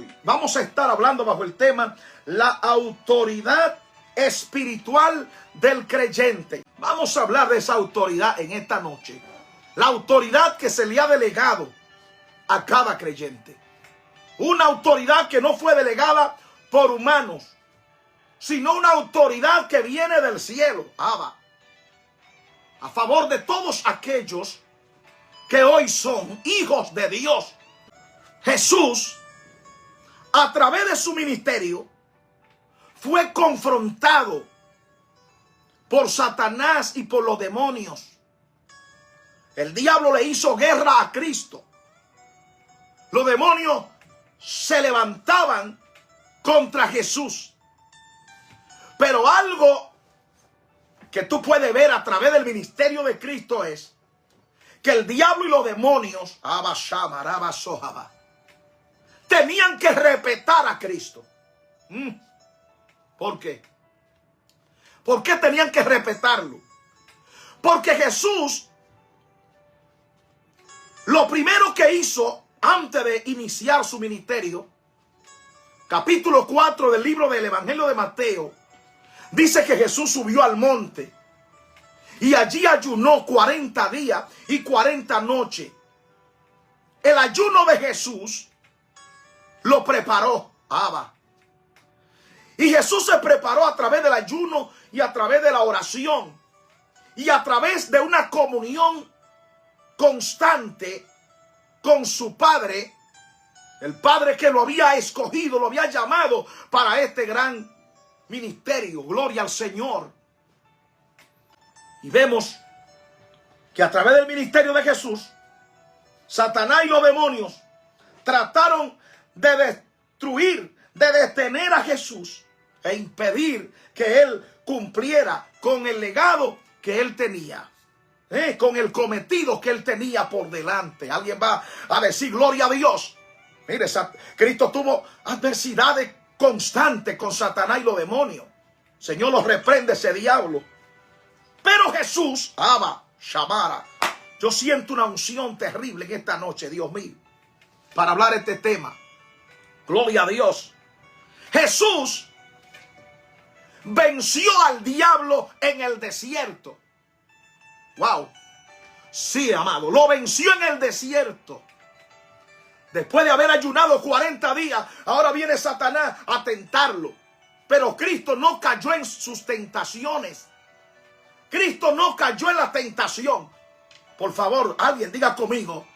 hoy vamos a estar hablando bajo el tema la autoridad espiritual del creyente. Vamos a hablar de esa autoridad en esta noche. La autoridad que se le ha delegado a cada creyente. Una autoridad que no fue delegada por humanos, sino una autoridad que viene del cielo, Abba, a favor de todos aquellos que hoy son hijos de Dios. Jesús, a través de su ministerio, fue confrontado por Satanás y por los demonios. El diablo le hizo guerra a Cristo. Los demonios se levantaban contra Jesús. Pero algo que tú puedes ver a través del ministerio de Cristo es que el diablo y los demonios tenían que respetar a Cristo. ¿Por qué? ¿Por qué tenían que respetarlo? Porque Jesús, lo primero que hizo antes de iniciar su ministerio, capítulo 4 del libro del Evangelio de Mateo, dice que Jesús subió al monte y allí ayunó 40 días y 40 noches. El ayuno de Jesús lo preparó Abba. Y Jesús se preparó a través del ayuno y a través de la oración y a través de una comunión constante con su Padre, el Padre que lo había escogido, lo había llamado para este gran ministerio. Gloria al Señor. Y vemos que a través del ministerio de Jesús, Satanás y los demonios trataron de destruir, de detener a Jesús e impedir que él cumpliera con el legado que él tenía, con el cometido que él tenía por delante. Alguien va a decir gloria a Dios. Mire, Cristo tuvo adversidades constantes con Satanás y los demonios. Señor, los reprende ese diablo. Pero Jesús, Abba, Shamara, yo siento una unción terrible en esta noche, Dios mío, para hablar de este tema. Gloria a Dios. Jesús venció al diablo en el desierto. Wow. Sí, amado, lo venció en el desierto. Después de haber ayunado 40 días, ahora viene Satanás a tentarlo. Pero Cristo no cayó en sus tentaciones. Cristo no cayó en la tentación. Por favor, alguien diga conmigo,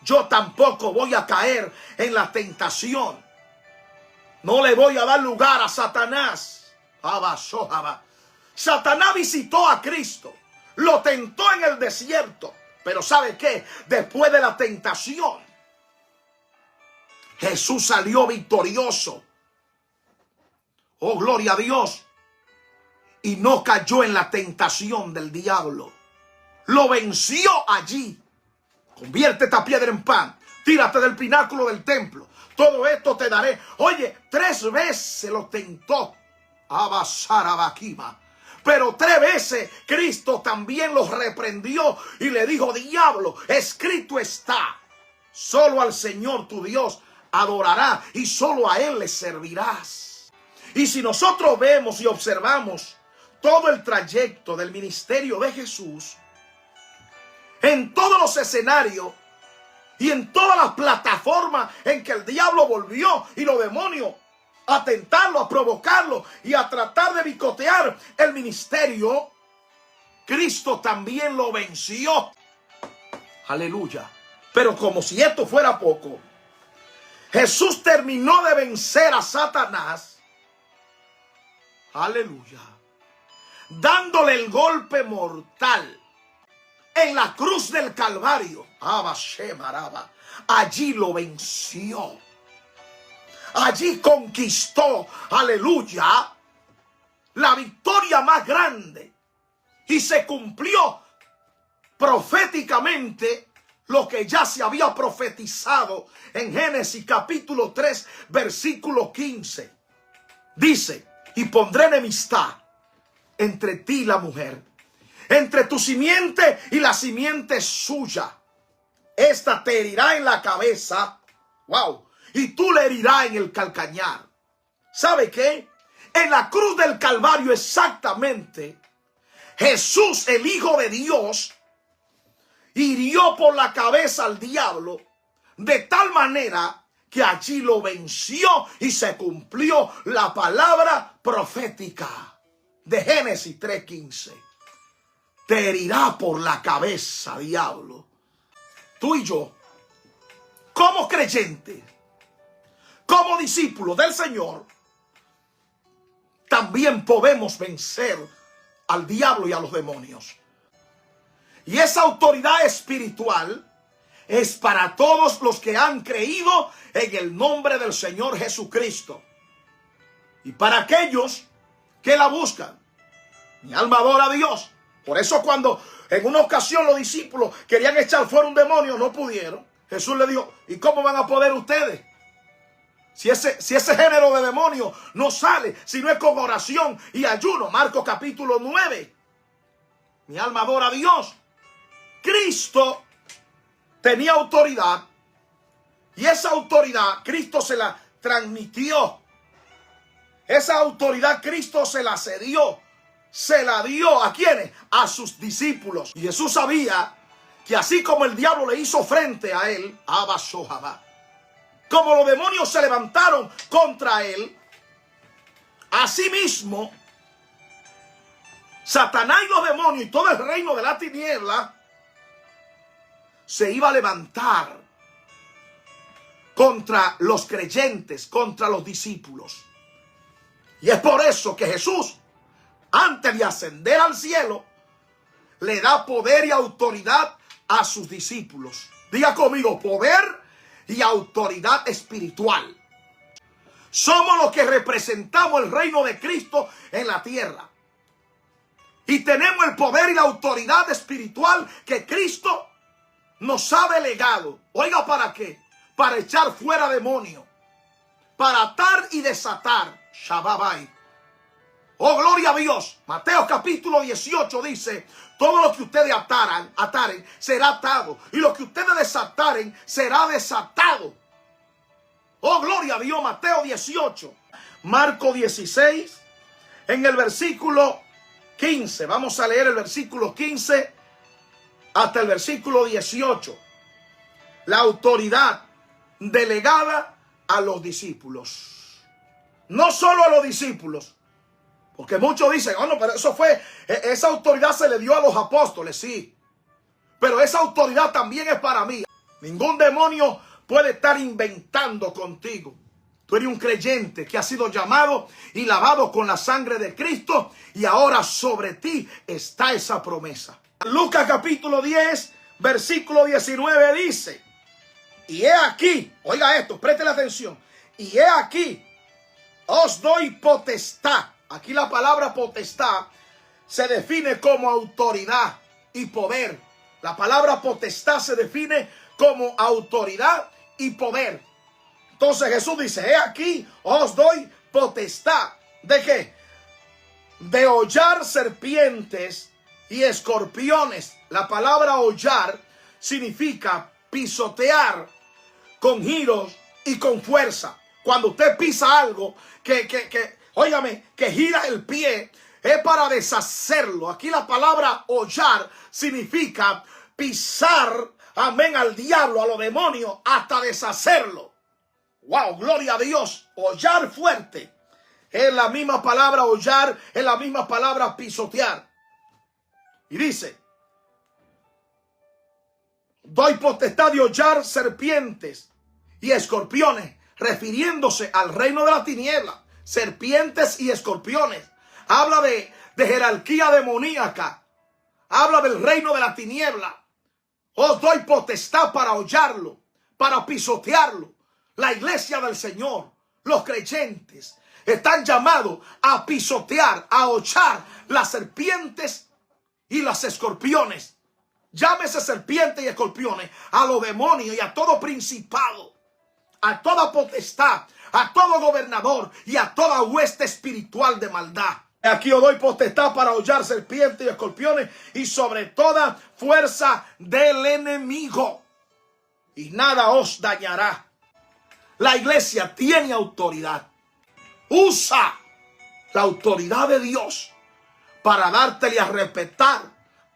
yo tampoco voy a caer en la tentación. No le voy a dar lugar a Satanás. Satanás visitó a Cristo, lo tentó en el desierto. Pero ¿sabe qué? Después de la tentación, Jesús salió victorioso. Oh, gloria a Dios. Y no cayó en la tentación del diablo. Lo venció allí. Convierte esta piedra en pan. Tírate del pináculo del templo. Todo esto te daré. Oye, 3 veces lo tentó. Pero 3 veces Cristo también lo reprendió y le dijo, diablo, escrito está, solo al Señor tu Dios adorarás y solo a Él le servirás. Y si nosotros vemos y observamos todo el trayecto del ministerio de Jesús, en todos los escenarios y en todas las plataformas en que el diablo volvió y los demonios a tentarlo, a provocarlo y a tratar de bicotear el ministerio, Cristo también lo venció. Aleluya. Pero como si esto fuera poco, Jesús terminó de vencer a Satanás. Aleluya. Dándole el golpe mortal en la cruz del Calvario. Allí lo venció. Allí conquistó, aleluya, la victoria más grande. Y se cumplió proféticamente lo que ya se había profetizado en Génesis capítulo 3, versículo 15. Dice, y pondré enemistad entre ti y la mujer, entre tu simiente y la simiente suya. Esta te herirá en la cabeza. Wow. y tú le herirás en el calcañar. ¿Sabe qué? En la cruz del Calvario exactamente, Jesús, el Hijo de Dios, hirió por la cabeza al diablo de tal manera que allí lo venció y se cumplió la palabra profética de Génesis 3:15. Te herirá por la cabeza, diablo. Tú y yo, como creyentes, como discípulos del Señor, también podemos vencer al diablo y a los demonios. Y esa autoridad espiritual es para todos los que han creído en el nombre del Señor Jesucristo. Y para aquellos que la buscan. Mi alma adora a Dios. Por eso cuando en una ocasión los discípulos querían echar fuera un demonio, no pudieron. Jesús le dijo, ¿y cómo van a poder ustedes? Si ese género de demonio no sale, si no es con oración y ayuno. Marcos capítulo 9. Mi alma adora a Dios. Cristo tenía autoridad y esa autoridad Cristo se la transmitió. Esa autoridad Cristo se la cedió, se la dio ¿a quiénes? A sus discípulos. Y Jesús sabía que así como el diablo le hizo frente a él, como los demonios se levantaron contra él, asimismo Satanás y los demonios y todo el reino de la tiniebla se iba a levantar contra los creyentes, contra los discípulos. Y es por eso que Jesús, antes de ascender al cielo, le da poder y autoridad a sus discípulos. Diga conmigo, poder y autoridad espiritual. Somos los que representamos el reino de Cristo en la tierra. Y tenemos el poder y la autoridad espiritual que Cristo nos ha delegado. Oiga, ¿para qué? Para echar fuera demonios, para atar y desatar. Shababai. Oh, gloria a Dios. Mateo capítulo 18 dice, todo lo que ustedes ataren, será atado. Y lo que ustedes desataren, será desatado. Oh, gloria a Dios. Mateo 18. Marco 16, en el versículo 15. Vamos a leer el versículo 15 hasta el versículo 18. La autoridad delegada a los discípulos. No solo a los discípulos. Porque muchos dicen, oh no, pero esa autoridad se le dio a los apóstoles, sí. Pero esa autoridad también es para mí. Ningún demonio puede estar inventando contigo. Tú eres un creyente que ha sido llamado y lavado con la sangre de Cristo. Y ahora sobre ti está esa promesa. Lucas capítulo 10, versículo 19 dice, y he aquí, oiga esto, préstele atención. Y he aquí, os doy potestad. Aquí la palabra potestad se define como autoridad y poder. La palabra potestad se define como autoridad y poder. Entonces Jesús dice, he aquí, os doy potestad. ¿De qué? De hollar serpientes y escorpiones. La palabra hollar significa pisotear con giros y con fuerza. Cuando usted pisa algo óigame, que gira el pie, es para deshacerlo. Aquí la palabra hollar significa pisar, amén, al diablo, a los demonios, hasta deshacerlo. Wow, gloria a Dios. Hollar fuerte. Es la misma palabra hollar, es la misma palabra pisotear. Y dice, doy potestad de hollar serpientes y escorpiones, refiriéndose al reino de la tiniebla. Serpientes y escorpiones. Habla de jerarquía demoníaca. Habla del reino de la tiniebla. Os doy potestad para hollarlo, para pisotearlo. La iglesia del Señor, los creyentes, están llamados a pisotear, a hollar las serpientes y las escorpiones. Llámese serpientes y escorpiones a los demonios y a todo principado, a toda potestad, a todo gobernador y a toda hueste espiritual de maldad. Aquí os doy potestad para hollar serpientes y escorpiones y sobre toda fuerza del enemigo. Y nada os dañará. La iglesia tiene autoridad. Usa la autoridad de Dios para dártele a respetar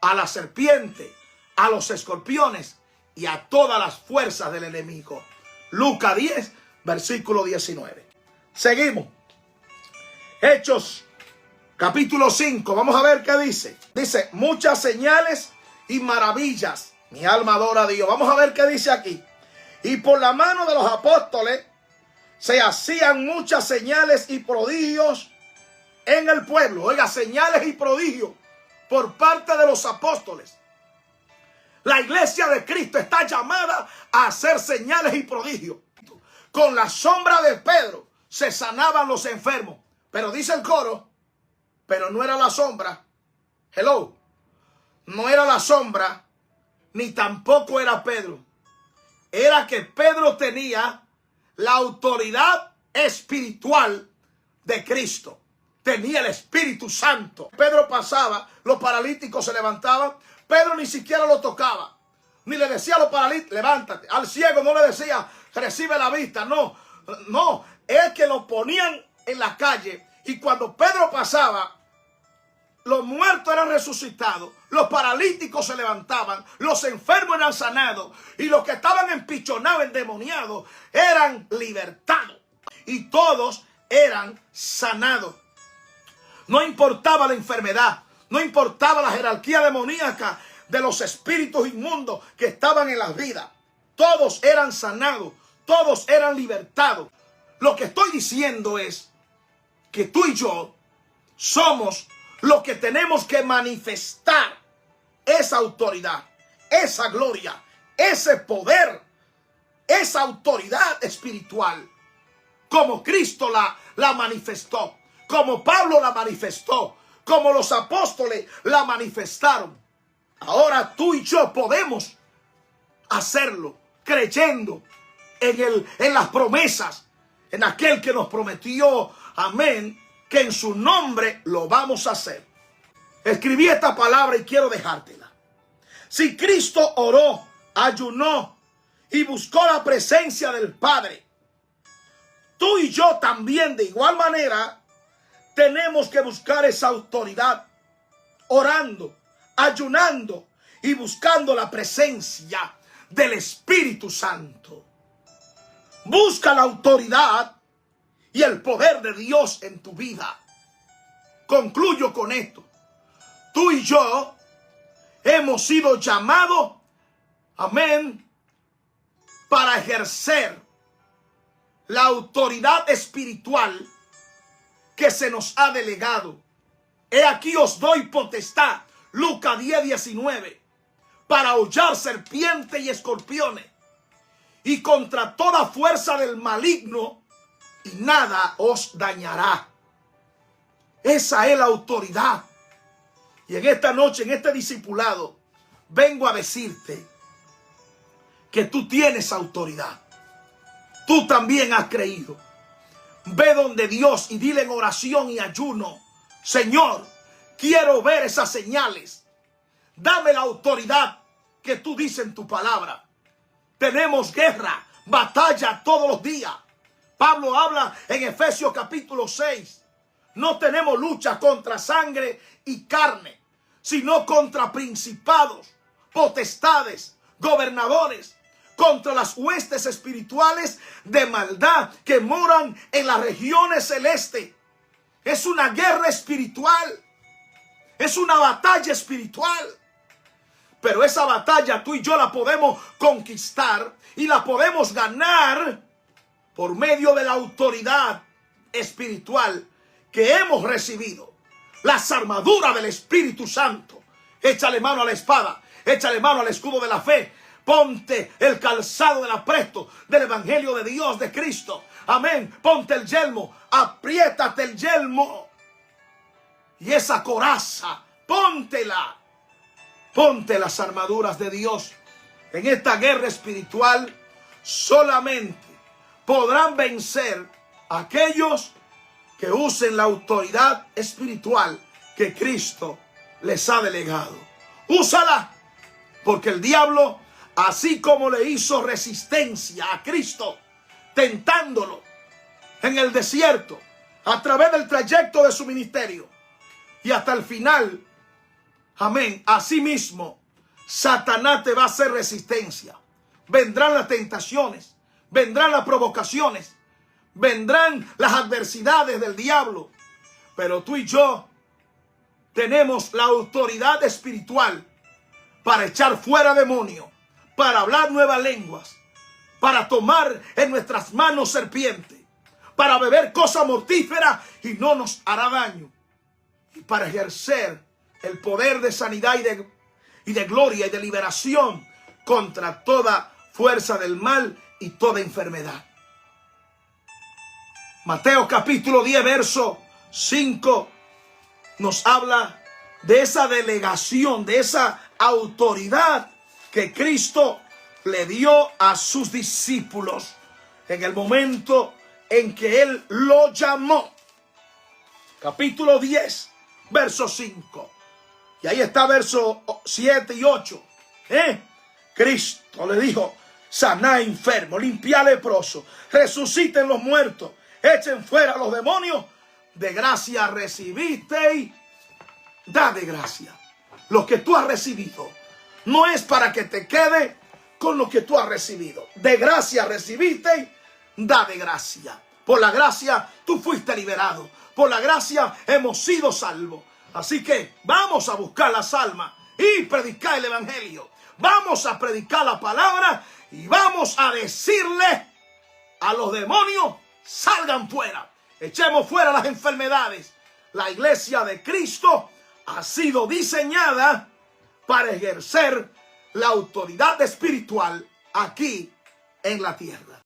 a la serpiente, a los escorpiones y a todas las fuerzas del enemigo. Lucas 10, versículo 19. Seguimos. Hechos, capítulo 5. Vamos a ver qué dice. Dice, muchas señales y maravillas. Mi alma adora a Dios. Vamos a ver qué dice aquí. Y por la mano de los apóstoles se hacían muchas señales y prodigios en el pueblo. Oiga, señales y prodigios por parte de los apóstoles. La iglesia de Cristo está llamada a hacer señales y prodigios. Con la sombra de Pedro se sanaban los enfermos. Pero dice el coro, pero no era la sombra. Hello. No era la sombra, ni tampoco era Pedro. Era que Pedro tenía la autoridad espiritual de Cristo. Tenía el Espíritu Santo. Pedro pasaba, los paralíticos se levantaban. Pedro ni siquiera lo tocaba. Ni le decía a los paralíticos, levántate. Al ciego no le decía, recibe la vista. No, no. Es que lo ponían en la calle. Y cuando Pedro pasaba, los muertos eran resucitados, los paralíticos se levantaban, los enfermos eran sanados y los que estaban empichonados, endemoniados, eran libertados. Y todos eran sanados. No importaba la enfermedad, no importaba la jerarquía demoníaca de los espíritus inmundos que estaban en las vidas. Todos eran sanados, todos eran libertados. Lo que estoy diciendo es que tú y yo somos los que tenemos que manifestar esa autoridad, esa gloria, ese poder, esa autoridad espiritual, como Cristo la manifestó, como Pablo la manifestó, como los apóstoles la manifestaron. Ahora tú y yo podemos hacerlo, creyendo en las promesas, en aquel que nos prometió, amén, que en su nombre lo vamos a hacer. Escribí esta palabra y quiero dejártela. Si Cristo oró, ayunó y buscó la presencia del Padre, tú y yo también de igual manera tenemos que buscar esa autoridad, orando, ayunando y buscando la presencia del Espíritu Santo. Busca la autoridad y el poder de Dios en tu vida. Concluyo con esto. Tú y yo hemos sido llamados, amén, para ejercer la autoridad espiritual que se nos ha delegado. He aquí os doy potestad, Lucas 10, 19, para hollar serpientes y escorpiones, y contra toda fuerza del maligno, y nada os dañará. Esa es la autoridad. Y en esta noche, en este discipulado, vengo a decirte que tú tienes autoridad. Tú también has creído. Ve donde Dios y dile en oración y ayuno: Señor, quiero ver esas señales. Dame la autoridad que tú dices en tu palabra. Tenemos guerra, batalla todos los días. Pablo habla en Efesios capítulo 6. No tenemos lucha contra sangre y carne, sino contra principados, potestades, gobernadores, contra las huestes espirituales de maldad que moran en las regiones celestes. Es una guerra espiritual. Es una batalla espiritual. Pero esa batalla tú y yo la podemos conquistar y la podemos ganar por medio de la autoridad espiritual que hemos recibido. Las armaduras del Espíritu Santo. Échale mano a la espada. Échale mano al escudo de la fe. Ponte el calzado del apresto del Evangelio de Dios, de Cristo. Amén. Ponte el yelmo. Apriétate el yelmo. Y esa coraza, póntela. Ponte las armaduras de Dios. En esta guerra espiritual solamente podrán vencer aquellos que usen la autoridad espiritual que Cristo les ha delegado. Úsala, porque el diablo, así como le hizo resistencia a Cristo, tentándolo en el desierto, a través del trayecto de su ministerio. Y hasta el final, amén, asimismo, Satanás te va a hacer resistencia. Vendrán las tentaciones, vendrán las provocaciones, vendrán las adversidades del diablo. Pero tú y yo tenemos la autoridad espiritual para echar fuera demonios, para hablar nuevas lenguas, para tomar en nuestras manos serpientes, para beber cosas mortíferas y no nos hará daño, y para ejercer el poder de sanidad y de gloria y de liberación contra toda fuerza del mal y toda enfermedad. Mateo capítulo 10, verso 5 nos habla de esa delegación, de esa autoridad que Cristo le dio a sus discípulos en el momento en que Él lo llamó. Capítulo 10, verso 5. Y ahí está verso 7 y 8. Cristo le dijo: saná enfermo, limpia leproso, resuciten los muertos, echen fuera los demonios. De gracia recibisteis, da de gracia. Lo que tú has recibido no es para que te quede con lo que tú has recibido. De gracia recibisteis, da de gracia. Por la gracia tú fuiste liberado. Por la gracia hemos sido salvos. Así que vamos a buscar las almas y predicar el evangelio. Vamos a predicar la palabra y vamos a decirle a los demonios: salgan fuera. Echemos fuera las enfermedades. La iglesia de Cristo ha sido diseñada para ejercer la autoridad espiritual aquí en la tierra.